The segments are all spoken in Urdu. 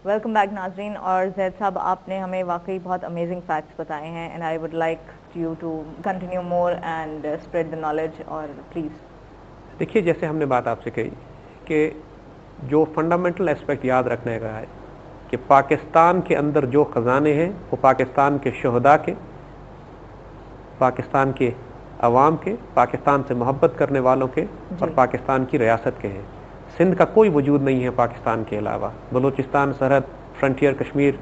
ویلکم بیک ناظرین. اور زید صاحب آپ نے ہمیں واقعی بہت امیزنگ فیکٹس بتائے ہیں and I would like you to continue more and spread the knowledge. اور پلیز دیکھیے جیسے ہم نے بات آپ سے کہی کہ جو فنڈامنٹل اسپیکٹ یاد رکھنے کا ہے کہ پاکستان کے اندر جو خزانے ہیں وہ پاکستان کے شہداء کے، پاکستان کے عوام کے، پاکستان سے محبت کرنے والوں کے اور پاکستان کی ریاست کے ہیں. سندھ کا کوئی وجود نہیں ہے پاکستان کے علاوہ. بلوچستان سرحد، فرنٹیئر کشمیر،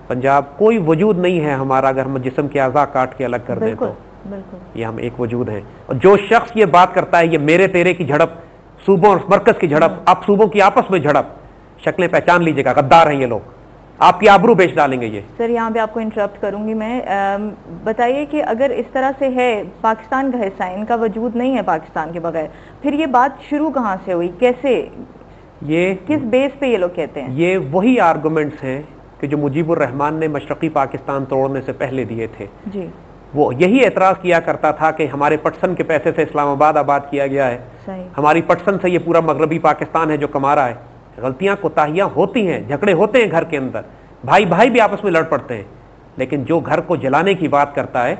پنجاب، کوئی وجود نہیں ہے ہمارا اگر ہم جسم کے اعضاء کاٹ کے الگ کر دیں تو یہ ہم ایک وجود ہیں. اور جو شخص یہ بات کرتا ہے یہ میرے تیرے کی جھڑپ، صوبوں اور مرکز کی جھڑپ، آپ صوبوں کی آپس میں جھڑپ، شکلیں پہچان لیجیے گا، غدار ہیں یہ لوگ، آپ کی آبرو بیچ ڈالیں گے یہ. سر یہاں پہ آپ کو انٹرپٹ کروں گی میں. بتائیے کہ اگر اس طرح سے ہے، پاکستان کا حصہ ہے، ان کا وجود نہیں ہے پاکستان کے بغیر، پھر یہ بات شروع کہاں سے ہوئی، کیسے، یہ کس بیس پہ یہ لوگ کہتے ہیں؟ یہ وہی آرگومنٹس ہیں کہ جو مجیب الرحمان نے مشرقی پاکستان توڑنے سے پہلے دیے تھے. جی وہ یہی اعتراض کیا کرتا تھا کہ ہمارے پٹسن کے پیسے سے اسلام آباد آباد کیا گیا ہے، صحیح. ہماری پٹسن سے یہ پورا مغربی پاکستان ہے جو کما رہا ہے. غلطیاں کوتاہیاں ہوتی ہیں، جھگڑے ہوتے ہیں گھر کے اندر، بھائی بھائی بھی آپس میں لڑ پڑتے ہیں، لیکن جو گھر کو جلانے کی بات کرتا ہے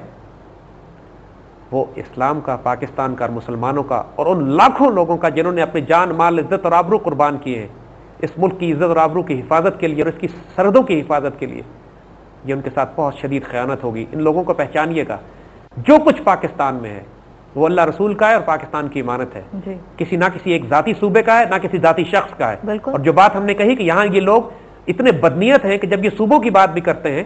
وہ اسلام کا، پاکستان کا اور مسلمانوں کا اور ان لاکھوں لوگوں کا جنہوں نے اپنی جان مال عزت اور آبرو قربان کیے ہیں اس ملک کی عزت اور آبرو کی حفاظت کے لیے اور اس کی سرحدوں کی حفاظت کے لیے. یہ ان کے ساتھ بہت شدید خیانت ہوگی. ان لوگوں کو پہچانیے گا، جو کچھ پاکستان میں ہے وہ اللہ رسول کا ہے اور پاکستان کی امانت ہے. جی کسی نہ کسی ایک ذاتی صوبے کا ہے، نہ کسی ذاتی شخص کا ہے. بالکل. اور جو بات ہم نے کہی کہ یہاں یہ لوگ اتنے بدنیت ہیں کہ جب یہ صوبوں کی بات بھی کرتے ہیں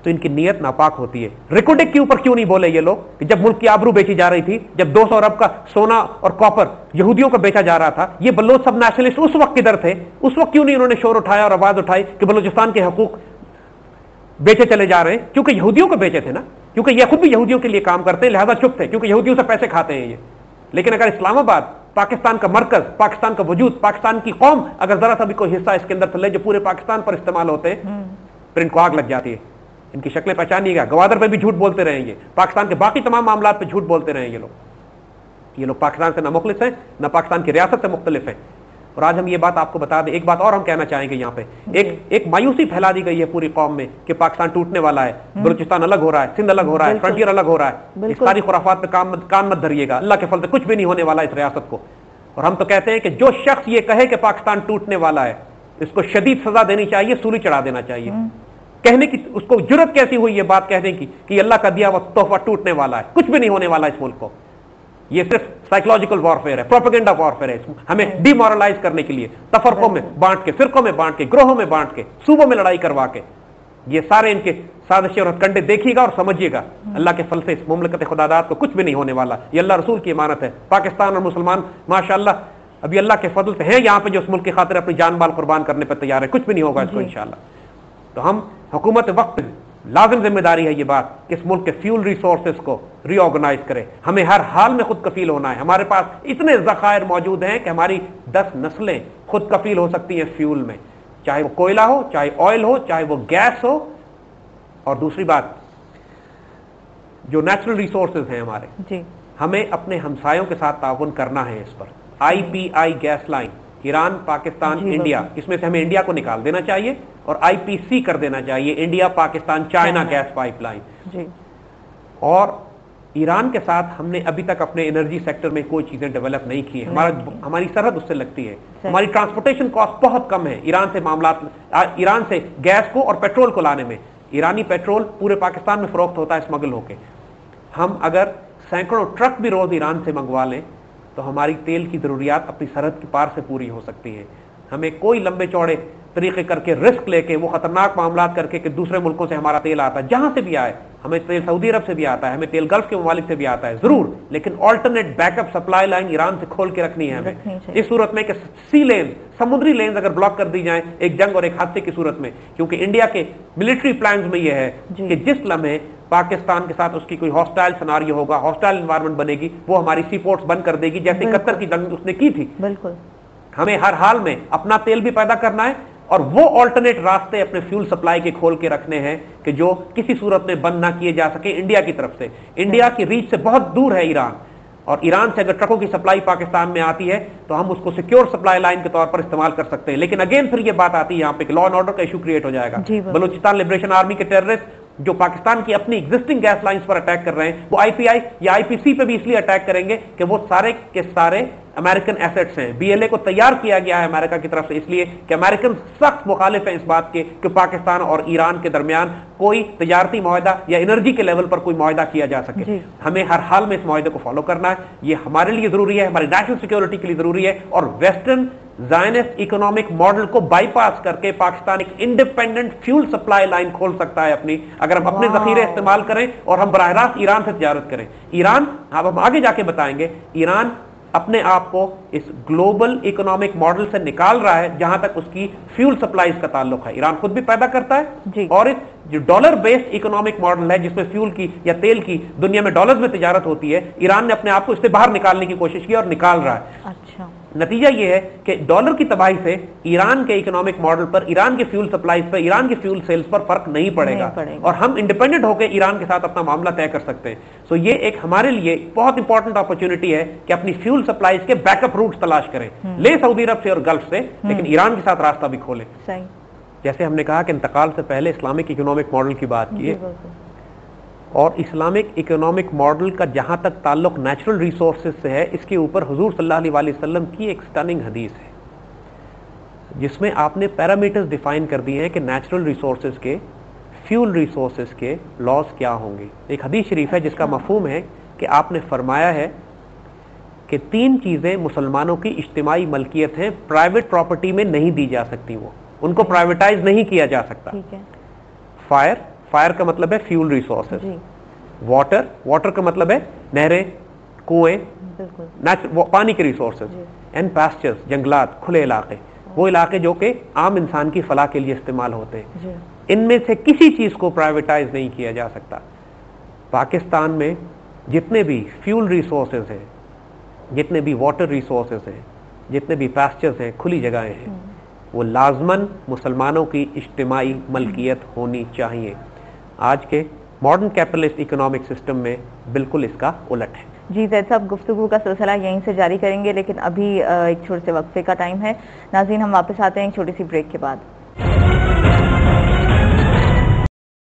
تو ان کی نیت ناپاک ہوتی ہے. ریکوڈک کے اوپر کیوں نہیں بولے یہ لوگ کہ جب ملک کی آبرو بیچی جا رہی تھی، جب 200 ارب کا سونا اور کاپر یہودیوں کو بیچا جا رہا تھا، یہ بلوچ سب نیشنلسٹ اس وقت کدھر تھے؟ اس وقت کیوں نہیں انہوں نے شور اٹھایا اور آواز اٹھائی کہ بلوچستان کے حقوق بیچے چلے جا رہے ہیں؟ کیونکہ یہودیوں کو بیچے تھے نا، کیونکہ یہ خود بھی یہودیوں کے لیے کام کرتے ہیں لہذا چپ تھے، کیونکہ یہودیوں سے پیسے کھاتے ہیں یہ. لیکن اگر اسلام آباد، پاکستان کا مرکز، پاکستان کا وجود، پاکستان کی قوم اگر ذرا سا بھی کوئی حصہ اس کے اندر لے جو پورے پاکستان پر استعمال ہوتے ہیں پھر ان کو آگ لگ جاتی ہے. ان کی شکلیں پہچانیے گا. گوادر پہ بھی جھوٹ بولتے رہیں گے، پاکستان کے باقی تمام معاملات پہ جھوٹ بولتے رہیں یہ لوگ پاکستان سے نہ مخلص ہیں نہ پاکستان کی ریاست سے مختلف ہیں. اور آج ہم یہ بات آپ کو بتا دیں. ایک بات اور ہم کہنا چاہیں گے یہاں پہ، ایک مایوسی پھیلا دی گئی ہے پوری قوم میں کہ پاکستان ٹوٹنے والا ہے، بلوچستان الگ ہو رہا ہے، سندھ الگ ہو رہا ہے، فرنٹیئر الگ ہو رہا ہے. اس ساری خرافات پہ کان مت دھریے گا. اللہ کے فضل سے کچھ بھی نہیں ہونے والا اس ریاست کو. اور ہم تو کہتے ہیں کہ جو شخص یہ کہے کہ پاکستان ٹوٹنے والا ہے اس کو شدید سزا دینی چاہیے، سولی چڑھا دینا چاہیے. کہنے کی اس کو جرت کیسی ہوئی یہ بات کہنے کی کہ اللہ کا دیا ہوا تحفہ ٹوٹنے والا ہے؟ کچھ بھی نہیں ہونے والا اس ملک کو. یہ صرف سائیکولوجیکل وارفیئر ہے، پروپیگنڈا وارفیئر ہے، ہمیں ڈی مورلائز کرنے کے لیے، تفرقوں میں بانٹ کے، فرقوں میں بانٹ کے، گروہوں میں بانٹ کے، صوبوں میں لڑائی کروا کے. یہ سارے ان کے سازشیں اور ہتھ کنڈے دیکھیے گا اور سمجھیے گا. اللہ کے فضل سے اس مملکت خداداد کو کچھ بھی نہیں ہونے والا. یہ اللہ رسول کی امانت ہے. پاکستان اور مسلمان ماشاءاللہ ابھی اللہ کے فضل سے ہیں یہاں پہ جو اس ملک کی خاطر اپنی جان مال قربان کرنے پہ تیار ہے. کچھ بھی نہیں ہوگا اس کو انشاءاللہ. تو ہم حکومت وقت لازم ذمہ داری ہے یہ بات کہ اس ملک کے فیول ریسورسز کو ری آرگنائز کرے. ہمیں ہر حال میں خود کفیل ہونا ہے. ہمارے پاس اتنے ذخائر موجود ہیں کہ ہماری 10 نسلیں خود کفیل ہو سکتی ہیں فیول میں، چاہے وہ کوئلہ ہو، چاہے آئل ہو، چاہے وہ گیس ہو. اور دوسری بات، جو نیچرل ریسورسز ہیں ہمارے، ہمیں اپنے ہمسایوں کے ساتھ تعاون کرنا ہے اس پر. IPI gas line, Iran, Pakistan, India, اس میں سے ہمیں انڈیا کو نکال دینا چاہیے اور IPC کر دینا چاہیے، India Pakistan China gas pipeline. اور ایران کے ساتھ ہم نے ابھی تک اپنے انرجی سیکٹر میں کوئی چیزیں ڈیولپ نہیں کی. ہماری سرحد اس سے لگتی ہے، ہماری ٹرانسپورٹیشن کاسٹ بہت کم ہے ایران سے معاملات، ایران سے گیس کو اور پیٹرول کو لانے میں. ایرانی پیٹرول پورے پاکستان میں فروخت ہوتا ہے اسمگل ہو کے. ہم اگر سینکڑوں ٹرک بھی روز ایران سے منگوا لیں تو ہماری تیل کی ضروریات اپنی سرحد کی پار سے پوری ہو سکتی ہیں. ہمیں کوئی لمبے چوڑے طریقے کر کے رسک لے کے وہ خطرناک معاملات کر کے کہ دوسرے ملکوں سے ہمارا تیل آتا ہے، جہاں سے بھی آئے، ہمیں تیل سعودی عرب سے بھی آتا ہے، ہمیں تیل گلف کے ممالک سے بھی آتا ہے ضرور، لیکن alternate back up supply line Iran سے کھول کے رکھنی ہے ہمیں. اس صورت میں کہ سی لین، سمندری لینز اگر بلاک کر دی جائیں ایک جنگ اور ایک حادثے کی صورت میں، کیونکہ انڈیا کے ملٹری پلانز میں یہ ہے کہ جس لمحے پاکستان کے ساتھ اس کی کوئی ہاسٹائل سناریو ہوگا، ہاسٹائل انوائرمنٹ بنے گی، وہ ہماری سی پورٹس بند کر دے گی جیسے قطر کی جنگ اس نے کی تھی. بالکل ہمیں ہر حال میں اپنا تیل بھی پیدا کرنا ہے اور وہ آلٹرنیٹ راستے اپنے فیول سپلائی کے کھول کے رکھنے ہیں کہ جو کسی صورت میں بند نہ کیے جا سکے انڈیا کی طرف سے. انڈیا کی ریچ سے بہت دور ہے ایران. اور ایران سے اگر ٹرکوں کی سپلائی پاکستان میں آتی ہے تو ہم اس کو سیکیور سپلائی لائن کے طور پر استعمال کر سکتے ہیں. لیکن اگین پھر یہ بات آتی ہے یہاں پہ کہ لا اینڈ آرڈر کا ایشو کریٹ ہو جائے گا. بلوچستان لبریشن آرمی کے ٹیررسٹ جو پاکستان کی اپنی ایگزسٹنگ گیس لائنز پر اٹیک کر رہے ہیں وہ آئی پی آئی یا آئی پی سی پہ بھی اس لیے اٹیک کریں گے کہ وہ سارے کے سارے امریکن ایسٹس ہیں. بی ایل اے کو تیار کیا گیا ہے امریکہ کی طرف سے اس لیے کہ امریکن سخت مخالف ہیں اس بات کے کہ پاکستان اور ایران کے درمیان کوئی تجارتی معاہدہ یا انرجی کے لیول پر کوئی معاہدہ کیا جا سکے. ہمیں ہر حال میں اس معاہدے کو فالو کرنا ہے. یہ ہمارے لیے ضروری ہے, ہماری نیشنل سیکیورٹی کے لیے ضروری ہے. اور ویسٹرن زائنسٹ اکنامک ماڈل کو بائی پاس کر کے پاکستان ایک انڈیپینڈنٹ فیول سپلائی لائن کھول سکتا ہے اپنی, اگر ہم اپنے ذخیرے استعمال کریں اور ہم براہ راست ایران سے تجارت کریں. ایران, اب ہم آگے جا کے بتائیں گے, ایران اپنے آپ کو اس گلوبل اکنامک ماڈل سے نکال رہا ہے جہاں تک اس کی فیول سپلائیز کا تعلق ہے. ایران خود بھی پیدا کرتا ہے اور اس جو ڈالر بیسڈ اکنامک ماڈل ہے جس میں فیول کی یا تیل کی دنیا میں ڈالرز میں تجارت ہوتی ہے, ایران نے اپنے آپ کو اس سے باہر نکالنے کی کوشش کی اور نکال رہا ہے. اچھا, نتیجہ یہ ہے کہ ڈالر کی تباہی سے ایران کے اکنامک ماڈل پر, ایران کے فیول سپلائیز پر, ایران کے فیول سیلز پر فرق نہیں پڑے گا اور ہم انڈیپینڈنٹ ہو کے ایران کے ساتھ اپنا معاملہ طے کر سکتے ہیں. سو یہ ایک ہمارے لیے بہت امپورٹنٹ اپرچونٹی ہے کہ اپنی فیول سپلائیز کے بیک اپ روٹس تلاش کریں, لے سعودی عرب سے اور گلف سے, لیکن ایران کے ساتھ راستہ بھی کھولیں. جیسے ہم نے کہا کہ انتقال سے پہلے اسلامک اکنامک ماڈل کی بات کی ہے, اور اسلامک اکنامک ماڈل کا جہاں تک تعلق نیچرل ریسورسز سے ہے, اس کے اوپر حضور صلی اللہ علیہ وسلم کی ایک سٹننگ حدیث ہے جس میں آپ نے پیرامیٹرز ڈیفائن کر دیے ہیں کہ نیچرل ریسورسز کے, فیول ریسورسز کے لاز کیا ہوں گے. ایک حدیث شریف ہے جس کا مفہوم ہے کہ آپ نے فرمایا ہے کہ 3 چیزیں مسلمانوں کی اجتماعی ملکیت ہیں, پرائیویٹ پراپرٹی میں نہیں دی جا سکتی, وہ ان کو پرائیویٹائز نہیں کیا جا سکتا. فائر, فائر کا مطلب ہے فیول ریسورسز. واٹر, واٹر کا مطلب ہے نہریں, کنویں, پانی کے ریسورسز. اینڈ پیسچرز, جنگلات, کھلے علاقے, وہ علاقے جو کہ عام انسان کی فلاح کے لیے استعمال ہوتے ہیں. ان میں سے کسی چیز کو پرائیویٹائز نہیں کیا جا سکتا. پاکستان میں جتنے بھی فیول ریسورسز ہیں, جتنے بھی واٹر ریسورسز ہیں, جتنے بھی پیسچرز ہیں, کھلی جگہیں ہیں, وہ لازماً مسلمانوں کی اجتماعی ملکیت ہونی چاہیے. آج کے ماڈرن کیپٹلسٹ اکنامک سسٹم میں بالکل اس کا الٹ ہے. جی زید صاحب, گفتگو کا سلسلہ یہیں سے جاری کریں گے, لیکن ابھی ایک چھوٹے سے وقفے کا ٹائم ہے. ناظرین, ہم واپس آتے ہیں ایک چھوٹی سی بریک کے بعد.